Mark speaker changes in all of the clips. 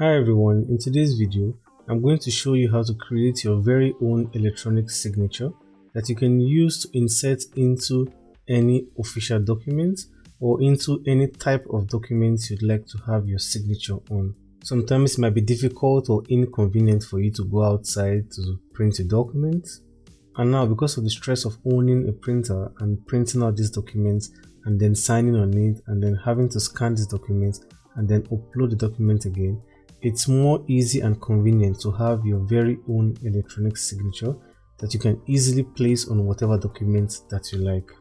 Speaker 1: Hi everyone, in today's video, I'm going to show you how to create your very own electronic signature that you can use to insert into any official document or into any type of documents you'd like to have your signature on. Sometimes it might be difficult or inconvenient for you to go outside to print a document. And now, because of the stress of owning a printer and printing out these documents and then signing on it and then having to scan these documents and then upload the document again, it's more easy and convenient to have your very own electronic signature that you can easily place on whatever document that you like.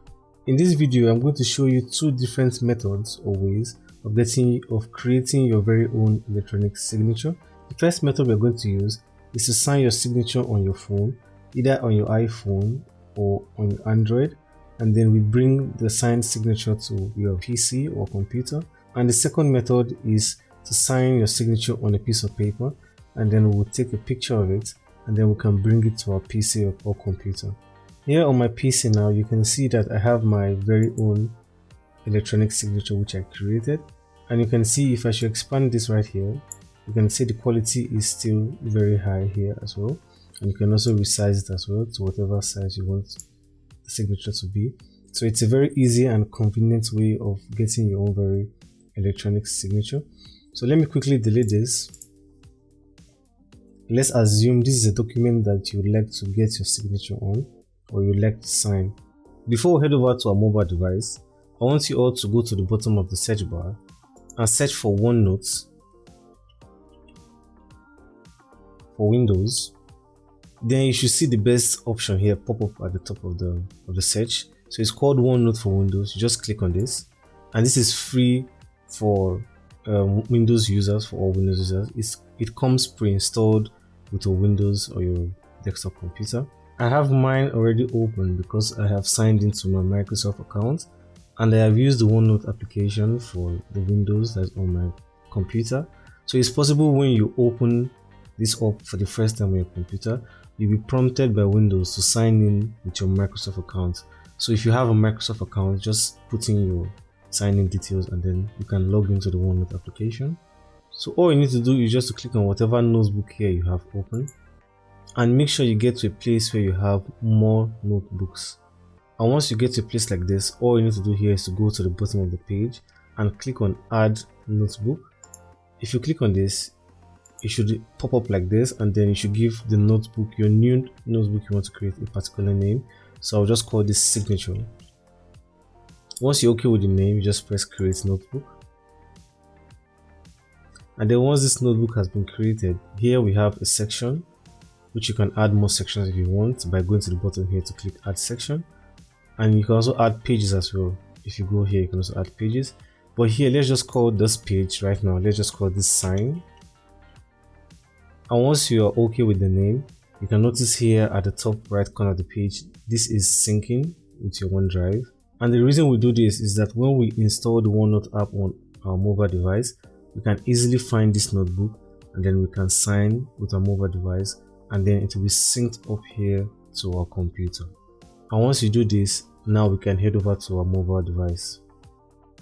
Speaker 1: In this video, I'm going to show you two different methods or ways of creating your very own electronic signature. The first method we're going to use is to sign your signature on your phone, either on your iPhone or on your Android, and then we bring the signed signature to your PC or computer. And the second method is to sign your signature on a piece of paper, and then we'll take a picture of it and then we can bring it to our PC or computer. Here on my PC now, you can see that I have my very own electronic signature which I created, and you can see if I should expand this right here, you can see the quality is still very high here as well, and you can also resize it as well to whatever size you want the signature to be. So it's a very easy and convenient way of getting your own very electronic signature. So let me quickly delete this. Let's assume this is a document that you would like to get your signature on or you'd like to sign. Before we head over to our mobile device, I want you all to go to the bottom of the search bar and search for OneNote for Windows. Then you should see the best option here pop up at the top of the search. So it's called OneNote for Windows. You just click on this, and this is free for Windows users, for all Windows users. It comes pre-installed with your Windows or your desktop computer. I have mine already open because I have signed into my Microsoft account, and I have used the OneNote application for the Windows that's on my computer. So it's possible when you open this up for the first time on your computer, you'll be prompted by Windows to sign in with your Microsoft account. So if you have a Microsoft account, just put in your sign-in details and then you can log into the OneNote application. So all you need to do is just to click on whatever notebook here you have open, and make sure you get to a place where you have more notebooks. And once you get to a place like this, all you need to do here is to go to the bottom of the page and click on add notebook. If you click on this, it should pop up like this, and then you should give the notebook, your new notebook you want to create, a particular name. So I'll just call this signature. Once you're okay with the name, you just press create notebook. And then once this notebook has been created, here we have a section which you can add more sections if you want by going to the bottom here to click add section. And you can also add pages as well. If you go here, you can also add pages. But here, let's just call this page right now, let's just call this sign. And once you are okay with the name, you can notice here at the top right corner of the page, this is syncing with your OneDrive. And the reason we do this is that when we install the OneNote app on our mobile device, we can easily find this notebook, and then we can sign with our mobile device, and then it will be synced up here to our computer. And once you do this, now we can head over to our mobile device.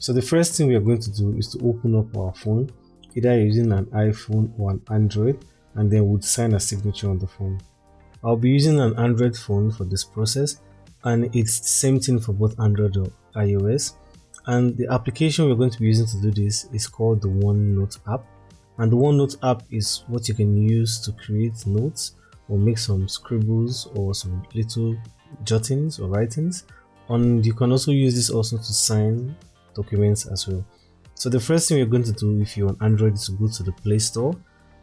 Speaker 1: So the first thing we are going to do is to open up our phone, either using an iPhone or an Android, and then we'll sign a signature on the phone. I'll be using an Android phone for this process, and it's the same thing for both Android or iOS. And the application we're going to be using to do this is called the OneNote app. And the OneNote app is what you can use to create notes or make some scribbles or some little jottings or writings. And you can also use this also to sign documents as well. So the first thing you're going to do if you're on Android is to go to the Play Store,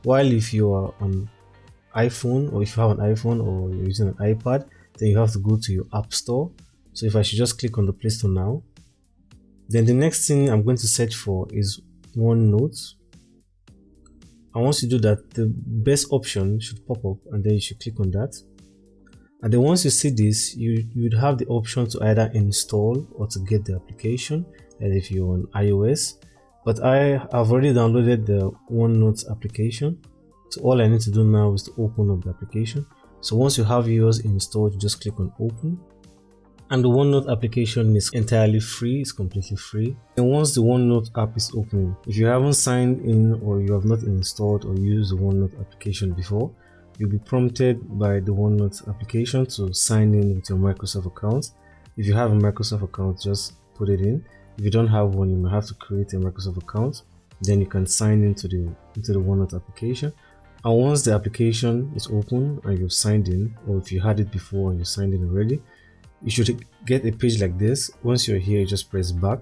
Speaker 1: while if you are on iPhone, or if you have an iPhone or you're using an iPad, then you have to go to your App Store. So if I should just click on the Play Store now, then the next thing I'm going to search for is OneNote. And once you do that, the best option should pop up, and then you should click on that. And then once you see this, you would have the option to either install or to get the application, as if you're on iOS. But I have already downloaded the OneNote application, so all I need to do now is to open up the application. So once you have yours installed, you just click on open. And the OneNote application is entirely free, it's completely free. And once the OneNote app is open, if you haven't signed in or you have not installed or used the OneNote application before, you'll be prompted by the OneNote application to sign in with your Microsoft account. If you have a Microsoft account, just put it in. If you don't have one, you may have to create a Microsoft account. Then you can sign into the OneNote application. And once the application is open and you've signed in, or if you had it before and you signed in already, you should get a page like this. Once you're here, you just press back,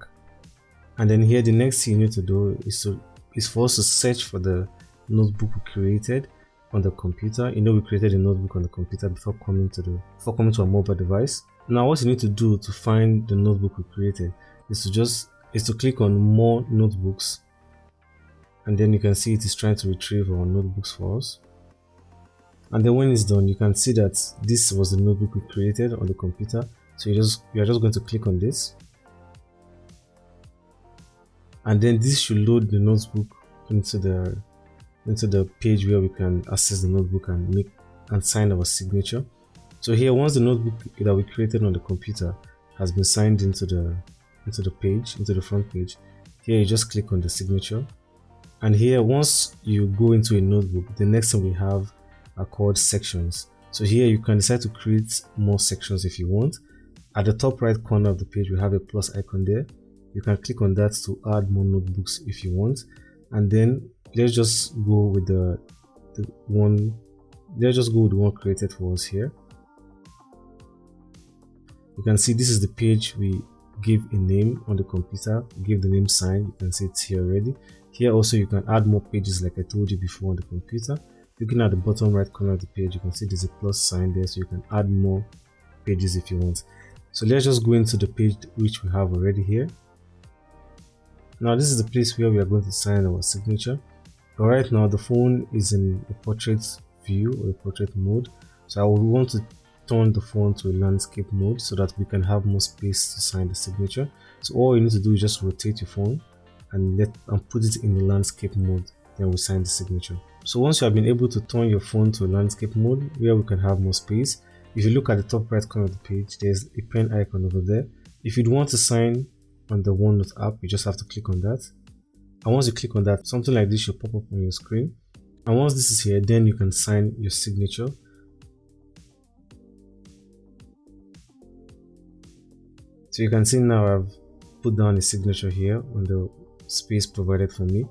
Speaker 1: and then here the next thing you need to do is for us to search for the notebook we created on the computer. You know, we created a notebook on the computer before coming to a mobile device. Now what you need to do to find the notebook we created is to click on more notebooks, and then you can see it is trying to retrieve our notebooks for us. And then when it's done, you can see that this was the notebook we created on the computer. So you are just going to click on this, and then this should load the notebook into the page where we can access the notebook and sign our signature. So here, once the notebook that we created on the computer has been signed into the front page, here you just click on the signature. And here, once you go into a notebook, the next thing we have are called sections. So here you can decide to create more sections if you want. At the top right corner of the page, we have a plus icon there. You can click on that to add more notebooks if you want. And then let's just go with the one created for us here. You can see this is the page we give a name on the computer, give the name sign. You can see it's here already. Here also you can add more pages like I told you before on the computer. Looking at the bottom right corner of the page, you can see there's a plus sign there, so you can add more pages if you want. So let's just go into the page which we have already here. Now this is the place where we are going to sign our signature. But right now the phone is in a portrait view or a portrait mode, so I would want to turn the phone to a landscape mode so that we can have more space to sign the signature. So all you need to do is just rotate your phone and put it in the landscape mode, then we sign the signature. So once you have been able to turn your phone to landscape mode where we can have more space, if you look at the top right corner of the page, there's a pen icon over there. If you'd want to sign on the OneNote app, you just have to click on that. And once you click on that, something like this should pop up on your screen. And once this is here, then you can sign your signature. So you can see now I've put down a signature here on the space provided for me.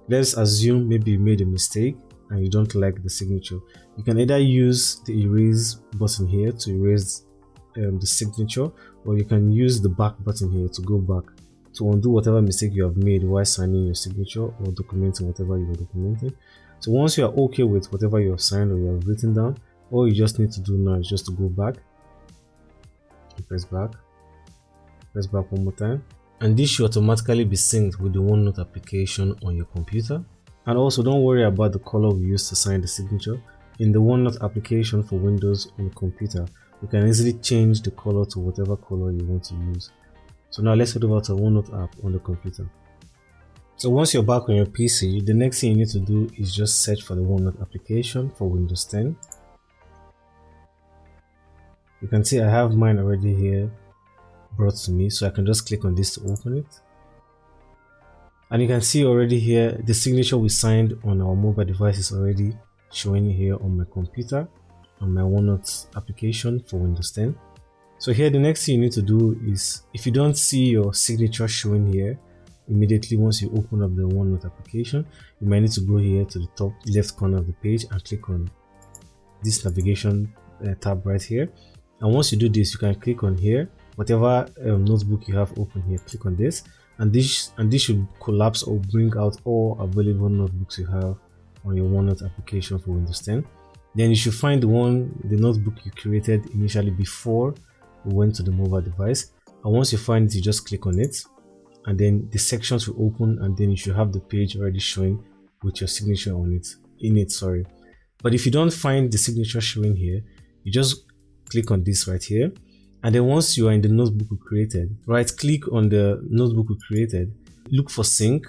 Speaker 1: Let's assume maybe you made a mistake and you don't like the signature. You can either use the erase button here to erase the signature, or you can use the back button here to go back to undo whatever mistake you have made while signing your signature or documenting whatever you were documenting. So once you are okay with whatever you have signed or you have written down, all you just need to do now is just to go back and press back one more time. And this should automatically be synced with the OneNote application on your computer. And also don't worry about the color we use to sign the signature. In the OneNote application for Windows on the computer, you can easily change the color to whatever color you want to use. So now let's head over to OneNote app on the computer. So once you're back on your PC, the next thing you need to do is just search for the OneNote application for Windows 10. You can see I have mine already here brought to me, so I can just click on this to open it. And you can see already here the signature we signed on our mobile device is already showing here on my computer on my OneNote application for Windows 10. So here the next thing you need to do is, if you don't see your signature showing here immediately once you open up the OneNote application, you might need to go here to the top left corner of the page and click on this navigation tab right here. And once you do this, you can click on here, whatever notebook you have open here, click on this, and this should collapse or bring out all available notebooks you have on your OneNote application for Windows 10. Then you should find the notebook you created initially before we went to the mobile device, and once you find it, you just click on it, and then the sections will open, and then you should have the page already showing with your signature on it sorry. But if you don't find the signature showing here, you just click on this right here, and then once you are in the notebook we created, right click on the notebook we created, look for sync,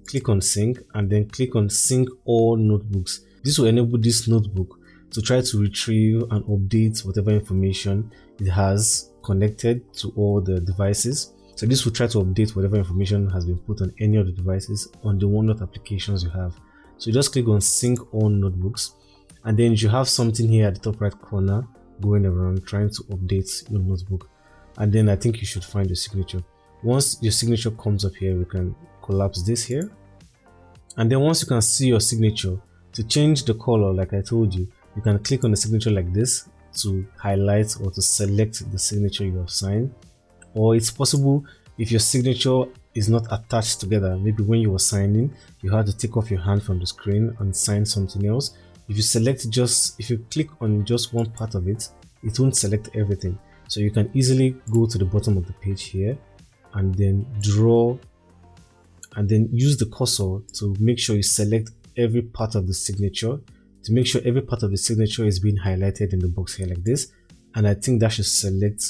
Speaker 1: click on sync, and then click on sync all notebooks. This will enable this notebook to try to retrieve and update whatever information it has connected to all the devices. So this will try to update whatever information has been put on any of the devices on the OneNote applications you have. So you just click on sync all notebooks, and then you have something here at the top right corner going around trying to update your notebook. And then I think you should find your signature. Once your signature comes up here, we can collapse this here. And then once you can see your signature, to change the color, like I told you, you can click on the signature like this to highlight or to select the signature you have signed. Or it's possible if your signature is not attached together, maybe when you were signing, you had to take off your hand from the screen and sign something else. If you click on just one part of it, it won't select everything. So you can easily go to the bottom of the page here and then draw and then use the cursor to make sure you select every part of the signature, to make sure every part of the signature is being highlighted in the box here like this. And I think that should select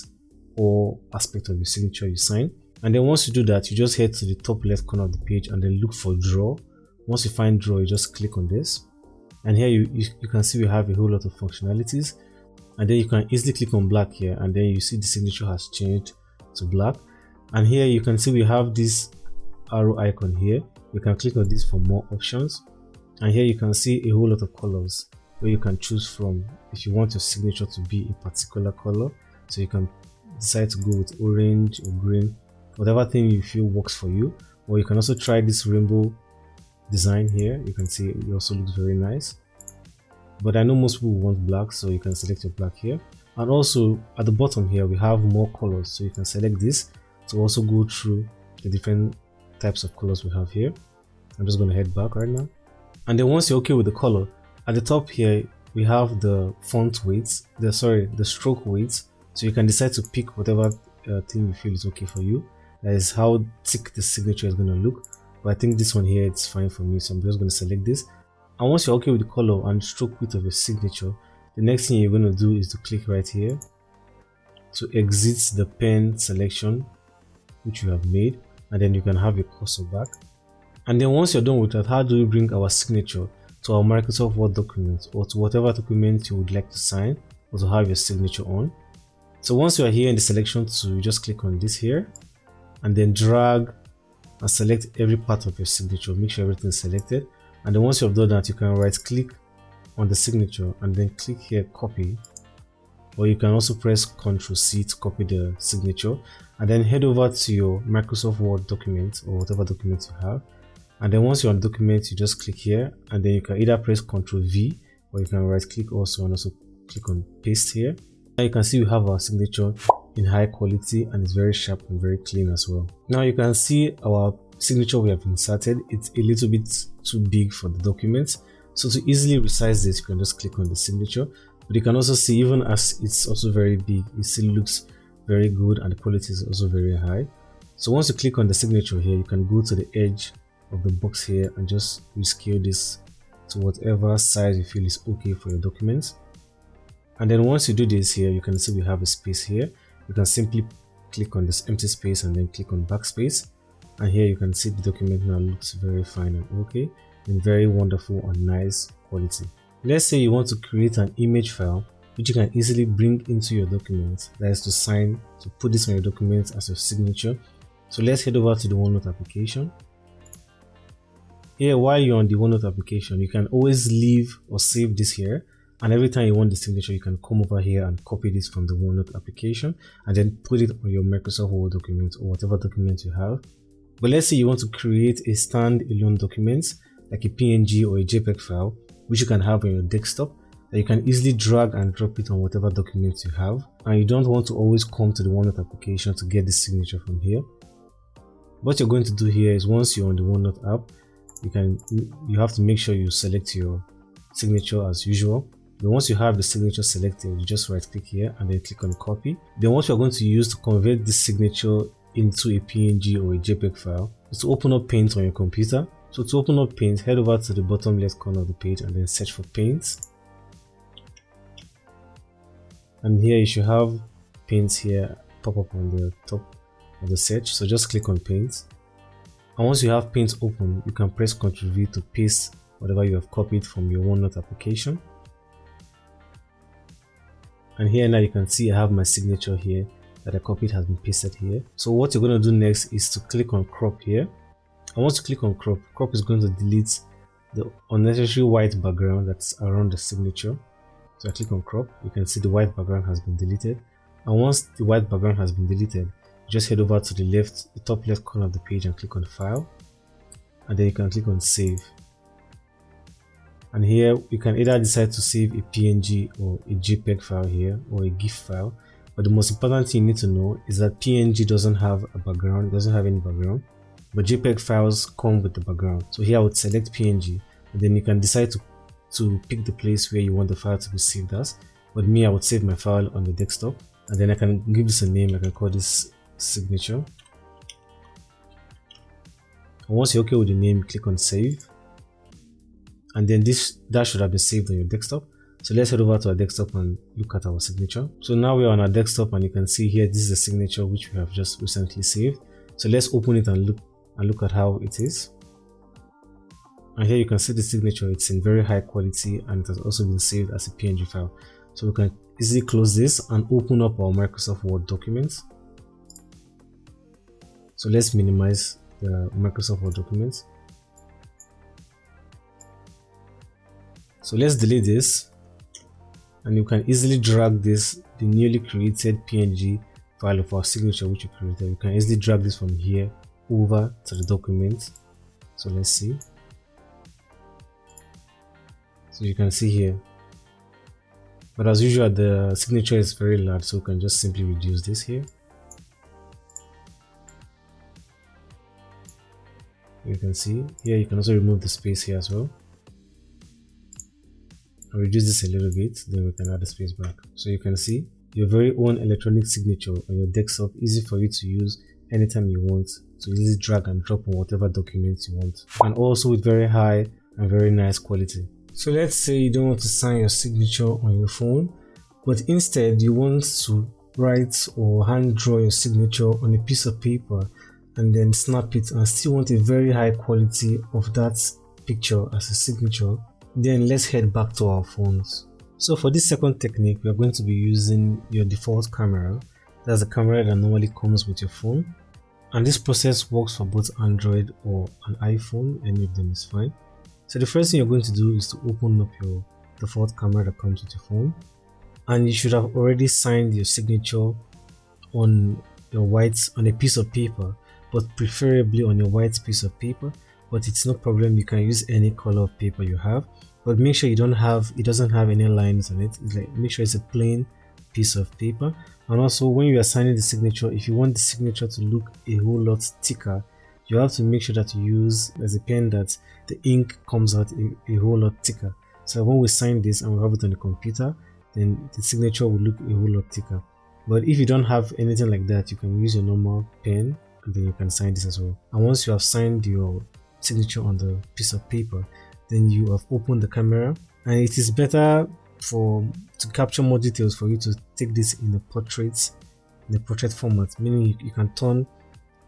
Speaker 1: all aspects of your signature you sign. And then once you do that, you just head to the top left corner of the page and then look for draw. Once you find draw, you just click on this. And here you can see we have a whole lot of functionalities. And then you can easily click on black here, and then you see the signature has changed to black. And here you can see we have this arrow icon here. You can click on this for more options. And here you can see a whole lot of colors where you can choose from if you want your signature to be a particular color. So you can decide to go with orange or green, whatever thing you feel works for you. Or you can also try this rainbow design here. You can see it also looks very nice, but I know most people want black, so you can select your black here. And also at the bottom here we have more colors, so you can select this to also go through the different types of colors we have here. I'm just going to head back right now, and then once you're okay with the color, at the top here we have the font weights, the stroke weights, so you can decide to pick whatever thing you feel is okay for you. That is how thick the signature is going to look, but I think this one here it's fine for me, so I'm just going to select this. And once you're okay with the color and stroke width of your signature, the next thing you're going to do is to click right here to exit the pen selection which you have made, and then you can have your cursor back. And then once you're done with that, how do we bring our signature to our Microsoft Word document or to whatever document you would like to sign or to have your signature on? So once you are here in the selection tool, you just click on this here and then drag and select every part of your signature. Make sure everything is selected. And then once you have done that, you can right click on the signature and then click here copy, or you can also press Ctrl C to copy the signature, and then head over to your Microsoft Word document or whatever document you have. And then once you're on document, you just click here, and then you can either press Ctrl V, or you can right click also and also click on paste here. Now you can see we have our signature in high quality and it's very sharp and very clean as well. Now you can see our signature we have inserted. It's a little bit too big for the document, so to easily resize this, you can just click on the signature. But you can also see even as it's also very big, it still looks very good and the quality is also very high. So once you click on the signature here, you can go to the edge of the box here and just rescale this to whatever size you feel is okay for your documents. And then once you do this here, you can see we have a space here. You can simply click on this empty space and then click on backspace. And here you can see the document now looks very fine and okay, in very wonderful and nice quality. Let's say you want to create an image file which you can easily bring into your document, that is to sign, to put this on your document as your signature. So let's head over to the OneNote application. Here, while you're on the OneNote application, you can always leave or save this here, and every time you want the signature, you can come over here and copy this from the OneNote application and then put it on your Microsoft Word document or whatever document you have. But let's say you want to create a standalone document like a PNG or a JPEG file which you can have on your desktop, that you can easily drag and drop it on whatever documents you have, and you don't want to always come to the OneNote application to get the signature from here. What you're going to do here is, once you're on the OneNote app, you have to make sure you select your signature as usual. Then once you have the signature selected, you just right click here and then click on copy. Then what you're going to use to convert this signature into a PNG or a JPEG file is to open up Paint on your computer. So to open up Paint, head over to the bottom left corner of the page and then search for Paint. And here you should have Paint here pop up on the top of the search. So just click on Paint. And once you have Paint open, you can press Ctrl V to paste whatever you have copied from your OneNote application. And here now you can see I have my signature here that I copied has been pasted here. So what you're going to do next is to click on crop here. And once you click on crop, crop is going to delete the unnecessary white background that's around the signature. So I click on crop, you can see the white background has been deleted. And once the white background has been deleted, just head over to the top left corner of the page and click on file. And then you can click on save. And here you can either decide to save a PNG or a JPEG file here, or a GIF file. But the most important thing you need to know is that PNG doesn't have a background, it doesn't have any background, but JPEG files come with the background. So here I would select PNG, and then you can decide to pick the place where you want the file to be saved as. But me, I would save my file on the desktop, and then I can give this a name. I can call this signature. And once you're okay with the name, you click on save. And then that should have been saved on your desktop. So let's head over to our desktop and look at our signature. So now we're on our desktop, and you can see here this is the signature which we have just recently saved. So let's open it and look at how it is. And here you can see the signature, it's in very high quality, and it has also been saved as a PNG file. So we can easily close this and open up our Microsoft Word documents. So let's minimize the Microsoft Word documents. So let's delete this, and you can easily drag the newly created PNG file of our signature which you created. You can easily drag this from here over to the document. So let's see. So you can see here, but as usual the signature is very large, so you can just simply reduce this here. You can see here, you can also remove the space here as well. I'll reduce this a little bit, then we can add the space back. So you can see your very own electronic signature on your desktop, easy for you to use anytime you want, to easily drag and drop on whatever documents you want, and also with very high and very nice quality. So let's say you don't want to sign your signature on your phone, but instead you want to write or hand draw your signature on a piece of paper and then snap it, and still want a very high quality of that picture as a signature. Then let's head back to our phones. So for this second technique, we are going to be using your default camera. That's the camera that normally comes with your phone, and this process works for both Android or an iPhone. Any of them is fine. So the first thing you're going to do is to open up your default camera that comes with your phone, and you should have already signed your signature on a piece of paper, but preferably on your white piece of paper. But it's no problem, you can use any color of paper you have, but make sure it doesn't have any lines on it. It's like, make sure it's a plain piece of paper. And also, when you are signing the signature, if you want the signature to look a whole lot thicker, you have to make sure that you use as a pen that the ink comes out a whole lot thicker. So when we sign this and we have it on the computer, then the signature will look a whole lot thicker. But if you don't have anything like that, you can use your normal pen, and then you can sign this as well. And once you have signed your signature on the piece of paper, then you have opened the camera, and it is better to capture more details for you to take this in the portrait format, meaning you can turn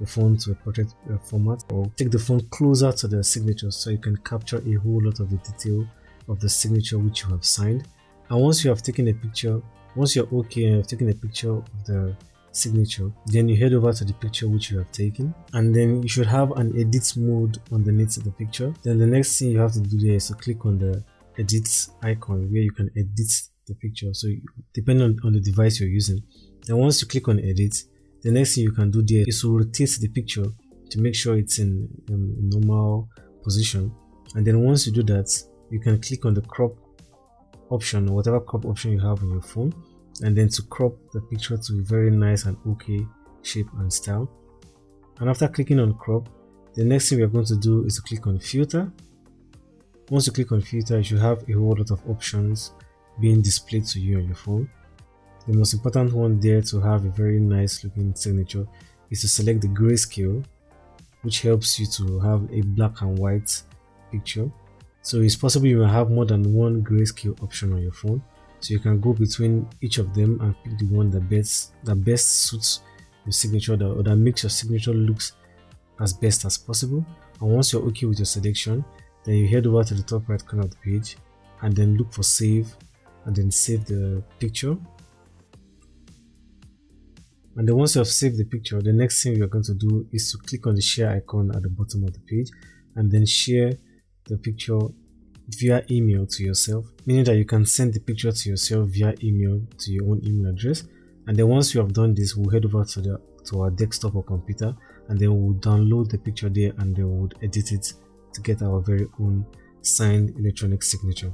Speaker 1: the phone to a portrait format, or take the phone closer to the signature so you can capture a whole lot of the detail of the signature which you have signed. And once you have taken a picture, once you're okay and you have taken a picture of the signature, then you head over to the picture which you have taken, and then you should have an edit mode underneath the picture. Then the next thing you have to do there is to click on the edit icon where you can edit the picture. So depending on the device you're using, then once you click on edit, the next thing you can do there is to rotate the picture to make sure it's in normal position. And then once you do that, you can click on the crop option, or whatever crop option you have on your phone, and then to crop the picture to a very nice and okay shape and style. And after clicking on crop, the next thing we are going to do is to click on filter. Once you click on filter, you should have a whole lot of options being displayed to you on your phone. The most important one there to have a very nice looking signature is to select the grayscale, which helps you to have a black and white picture. So it's possible you will have more than one grayscale option on your phone. So you can go between each of them and pick the one that best suits your signature, or that makes your signature looks as best as possible. And once you're okay with your selection, then you head over to the top right corner of the page and then look for save, and then save the picture. And then once you have saved the picture, the next thing you're going to do is to click on the share icon at the bottom of the page and then share the picture via email to yourself, meaning that you can send the picture to yourself via email to your own email address. And then once you have done this, we'll head over to our desktop or computer, and then we'll download the picture there, and then we'll edit it to get our very own signed electronic signature.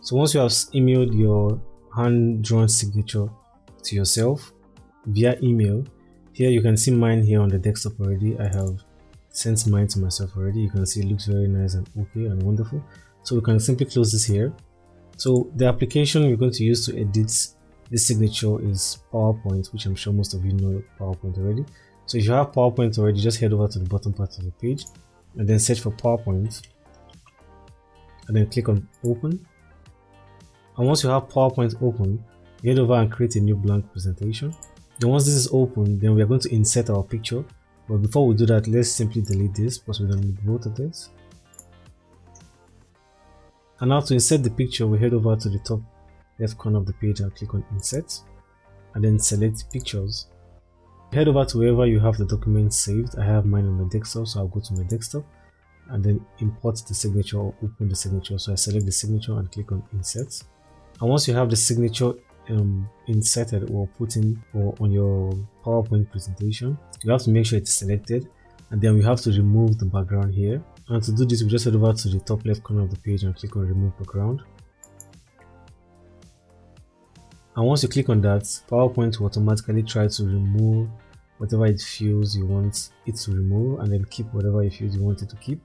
Speaker 1: So once you have emailed your hand-drawn signature to yourself via email, here you can see mine here on the desktop already. I have sent mine to myself already. You can see it looks very nice and okay and wonderful. So we can simply close this here. So the application we're going to use to edit this signature is PowerPoint, which I'm sure most of you know PowerPoint already. So if you have PowerPoint already, just head over to the bottom part of the page and then search for PowerPoint and then click on open. And once you have PowerPoint open, head over and create a new blank presentation. Then once this is open, then we are going to insert our picture. But before we do that, let's simply delete this because we don't need both of this. And now to insert the picture, we head over to the top left corner of the page and click on insert and then select pictures. Head over to wherever you have the document saved. I have mine on my desktop, so I'll go to my desktop and then import the signature or open the signature. So I select the signature and click on insert. And once you have the signature inserted or put in or on your PowerPoint presentation, you have to make sure it's selected, and then we have to remove the background here. And to do this, we just head over to the top left corner of the page and click on remove background. And once you click on that, PowerPoint will automatically try to remove whatever it feels you want it to remove and then keep whatever it feels you want it to keep.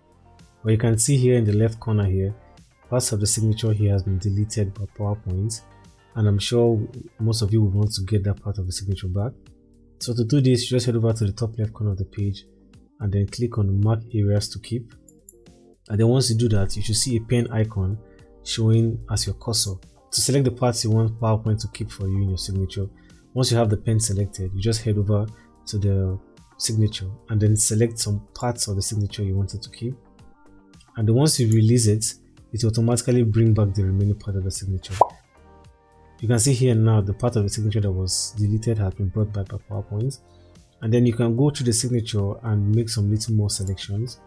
Speaker 1: But you can see here in the left corner here, parts of the signature here has been deleted by PowerPoint, and I'm sure most of you would want to get that part of the signature back. So to do this, you just head over to the top left corner of the page and then click on mark areas to keep. And then once you do that, you should see a pen icon showing as your cursor. To select the parts you want PowerPoint to keep for you in your signature, once you have the pen selected, you just head over to the signature and then select some parts of the signature you wanted to keep. And then once you release it, it will automatically bring back the remaining part of the signature. You can see here now the part of the signature that was deleted has been brought back by PowerPoint. And then you can go through the signature and make some little more selections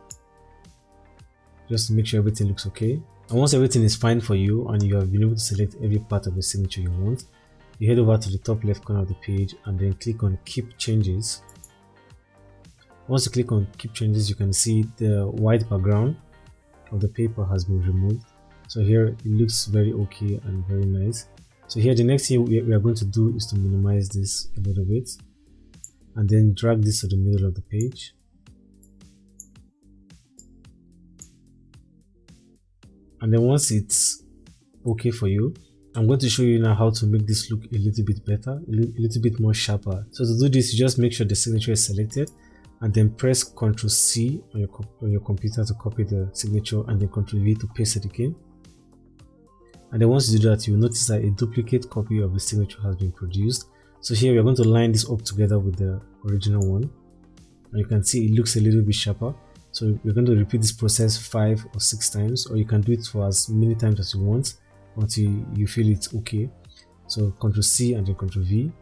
Speaker 1: just to make sure everything looks okay. And once everything is fine for you and you have been able to select every part of the signature you want, you head over to the top left corner of the page and then click on keep changes. Once you click on keep changes, you can see the white background of the paper has been removed. So here it looks very okay and very nice. So here the next thing we are going to do is to minimize this a little bit and then drag this to the middle of the page. And then once it's okay for you, I'm going to show you now how to make this look a little bit better, a little bit more sharper. So to do this, you just make sure the signature is selected and then press Ctrl C on your computer to copy the signature and then Ctrl V to paste it again. And then once you do that, you'll notice that a duplicate copy of the signature has been produced. So here we're going to line this up together with the original one. And you can see it looks a little bit sharper. So we're going to repeat this process 5 or 6 times, or you can do it for as many times as you want until you feel it's okay. So Ctrl C and then Ctrl V.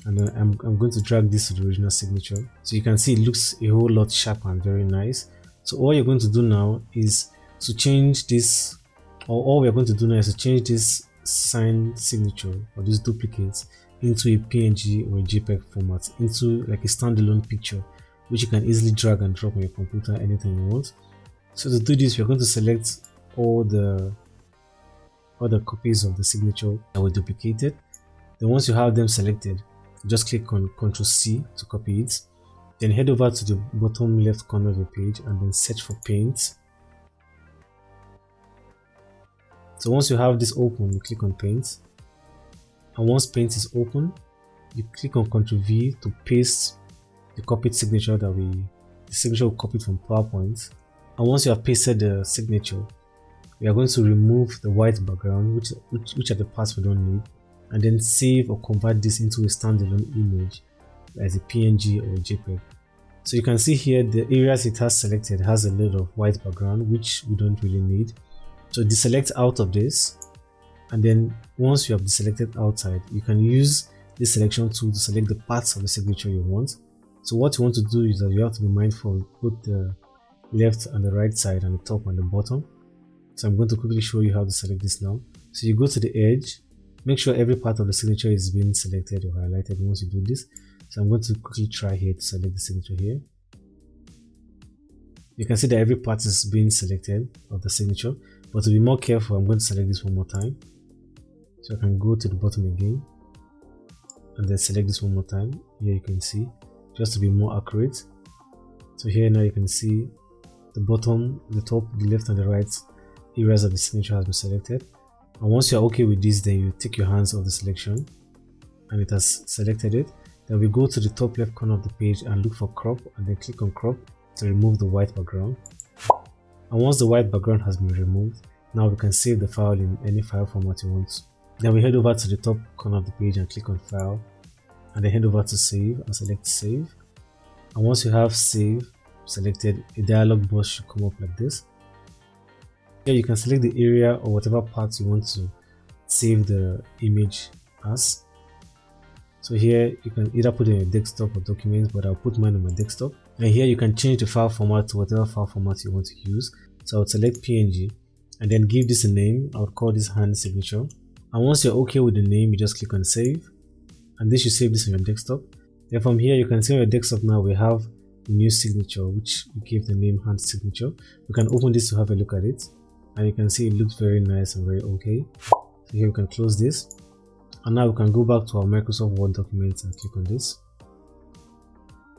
Speaker 1: And then I'm going to drag this to the original signature. So you can see it looks a whole lot sharper and very nice. So all you're going to do now is to change this, or all we're going to do now is to change this signed signature or this duplicate into a PNG or a JPEG format, into like a standalone picture, which you can easily drag and drop on your computer anytime you want. So to do this, we're going to select all the copies of the signature that were duplicated. Then once you have them selected, just click on Ctrl C to copy it. Then head over to the bottom left corner of the page and then search for Paint. So once you have this open, you click on Paint. And once Paint is open, you click on Ctrl V to paste the copied signature the signature we copied from PowerPoint. And once you have pasted the signature, we are going to remove the white background, which are the parts we don't need, and then save or convert this into a standalone image as a PNG or a JPEG. So you can see here the areas it has selected has a little of white background, which we don't really need. So deselect out of this, and then once you have deselected outside, you can use this selection tool to select the parts of the signature you want. So what you want to do is that you have to be mindful of both the left and the right side and the top and the bottom. So I'm going to quickly show you how to select this now. So you go to the edge, make sure every part of the signature is being selected or highlighted once you do this. So I'm going to quickly try here to select the signature here. You can see that every part is being selected of the signature, but to be more careful, I'm going to select this one more time. So I can go to the bottom again and then select this one more time. Here you can see, just to be more accurate. So here now you can see the bottom, the top, the left and the right areas of the signature has been selected. And once you're okay with this, then you take your hands off the selection and it has selected it. Then we go to the top left corner of the page and look for crop and then click on crop to remove the white background. And once the white background has been removed, now we can save the file in any file format you want. Then we head over to the top corner of the page and click on file and then head over to save and select save. And once you have save selected, a dialog box should come up like this. Here you can select the area or whatever part you want to save the image as. So here you can either put it in your desktop or documents, but I'll put mine on my desktop. And here you can change the file format to whatever file format you want to use. So I'll select PNG and then give this a name. I'll call this hand signature. And once you're okay with the name, you just click on save. And this should save this on your desktop. Then from here you can see on your desktop now we have a new signature which we gave the name hand signature. We can open this to have a look at it. And you can see it looks very nice and very okay. So here we can close this. And now we can go back to our Microsoft Word document and click on this.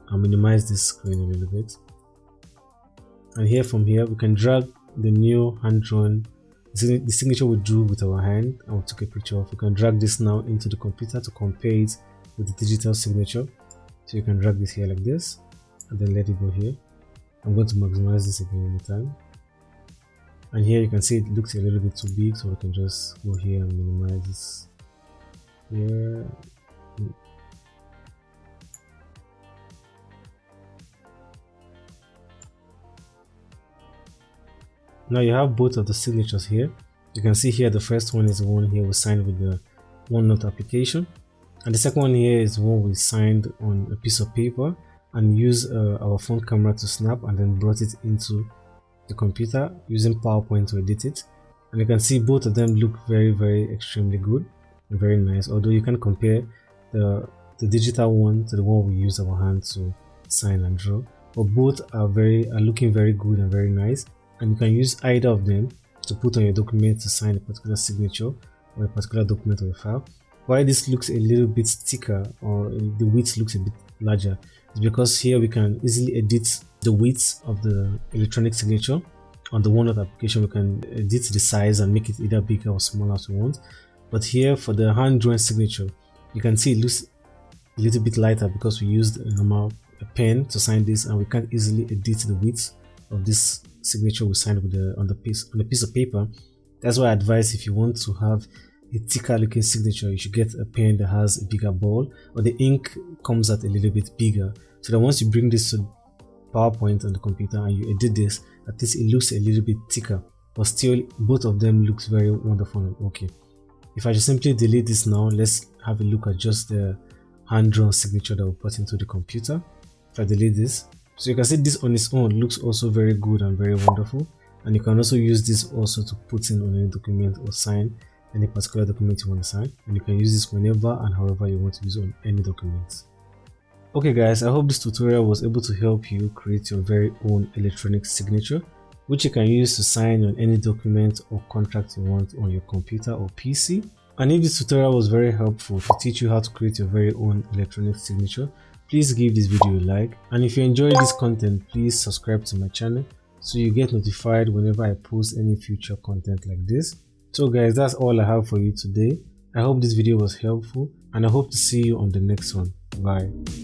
Speaker 1: And minimize this screen a little bit. And here from here we can drag the new hand-drawn, the signature we drew with our hand and we took a picture of. We can drag this now into the computer to compare it with the digital signature. So you can drag this here like this and then let it go here. I'm going to maximize this again one more time. And here you can see it looks a little bit too big, so we can just go here and minimize this here. Now you have both of the signatures here. You can see here the first one is the one here we signed with the OneNote application, and the second one here is one we signed on a piece of paper and used our phone camera to snap and then brought it into the computer using PowerPoint to edit it. And you can see both of them look very extremely good and very nice, although you can compare the digital one to the one we use our hand to sign and draw, but both are looking very good and very nice. And you can use either of them to put on your document to sign a particular signature or a particular document or a file. Why this looks a little bit thicker or the width looks a bit larger is because here we can easily edit the width of the electronic signature. On the OneNote application we can edit the size and make it either bigger or smaller as we want, but here for the hand-drawn signature you can see it looks a little bit lighter because we used a normal pen to sign this and we can't easily edit the width of this signature we signed with on the piece of paper. That's why I advise, if you want to have a thicker looking signature, you should get a pen that has a bigger ball or the ink comes out a little bit bigger, so that once you bring this to PowerPoint on the computer and you edit this, at least it looks a little bit thicker, but still both of them looks very wonderful and okay. If I just simply delete this now, let's have a look at just the hand-drawn signature that we put into the computer. If I delete this, so you can see this on its own looks also very good and very wonderful, and you can also use this also to put in on any document or sign any particular document you want to sign, and you can use this whenever and however you want to use on any documents. Okay guys, I hope this tutorial was able to help you create your very own electronic signature, which you can use to sign on any document or contract you want on your computer or PC. And if this tutorial was very helpful to teach you how to create your very own electronic signature, please give this video a like, and if you enjoy this content, please subscribe to my channel so you get notified whenever I post any future content like this. So guys, that's all I have for you today. I hope this video was helpful and I hope to see you on the next one. Bye.